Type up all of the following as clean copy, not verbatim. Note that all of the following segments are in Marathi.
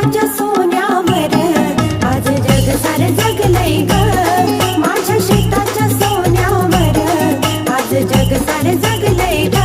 शेताच्या सोन्यावर आज जग सारं जगलंय ग। माझ्या शेताच्या सोन्यावर आज जग सारं जगलंय ग।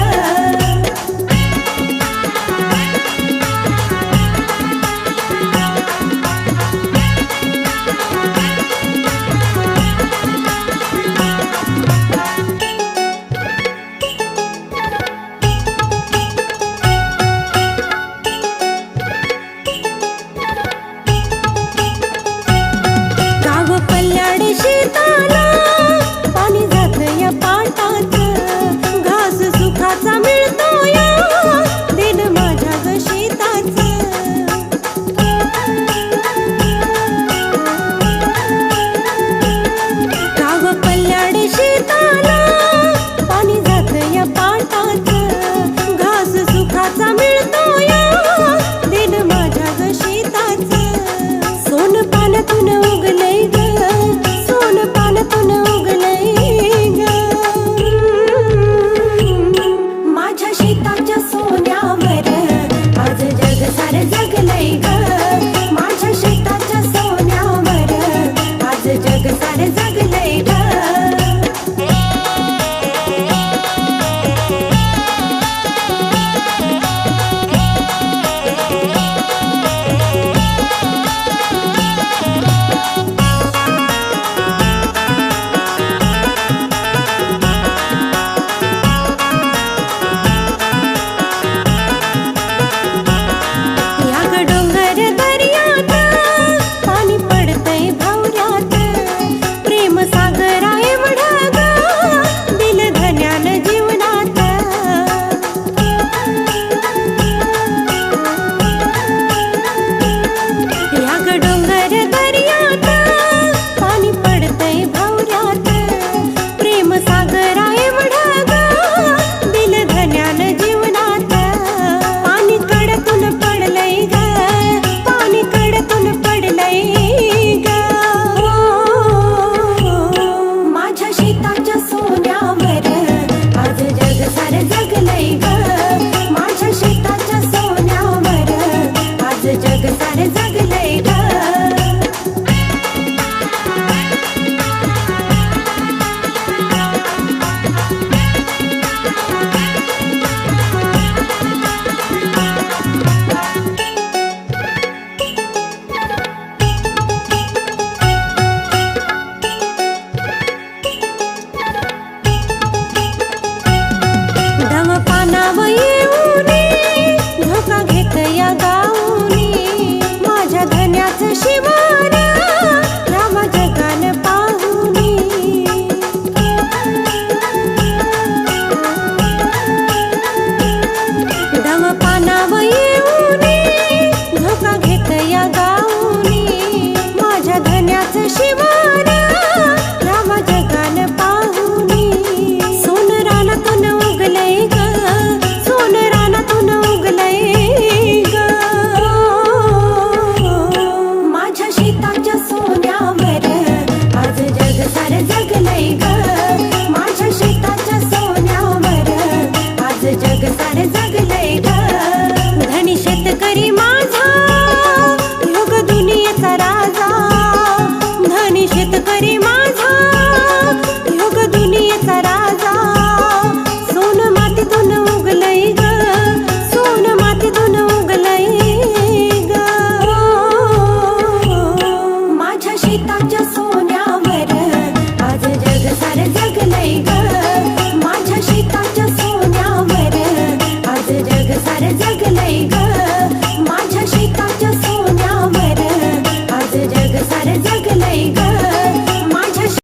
शेताला पाणी जात या पाटात, घास सुखाचा मिळतो या दिन माझ्या ग शेताच। गाव पल्ल्याड शेताला पाणी जात या पाटात, घास सुखाचा मिळतो या दिन माझ्या ग शेताच। सोन पाण्यातून उगलय ग, पाण्यातून उगलय ग। माझ्या शेताच्या सोन्यावर आज जग सारं जगलंय ग। माझ्या शेताच्या सोन्यावर आज जग सारं जगलंय ग। जग सारं जगलंय ग। दम पानावर येऊन धोका घेत या गाऊनी, माझ्या धन्याचं शिवार राम जगान पाहुनी। दम पानावर येऊन धोका घेत या गाऊनी, माझ्या धन्याचं शिवार राम जगान पाहुनी। सोन रानातून उगलय ग, सोन रानातून उगलय ग। माझ्या शेताच्या सोन्यावर आज जग सारं जगलंय ग। माझ्या शेताच्या सोन्यावर आज जग सारं जगलंय ग। धनी शेतकरी माझा योग दुनियेचा राजा, धनी शेतकरी माझा योग दुनियेचा राजा। सोन मातीतून उगलय ग, सोन मातीतून उगलय ग। माझ्या शेताच्या सोन्यावर आज जग सारं जगलंय ग। माझ्या शेताच्या सोन्यावर आज जग सारं जगलंय ग। माझ्या शेताच्या सोन्यावर आज जग सारं जगलंय ग।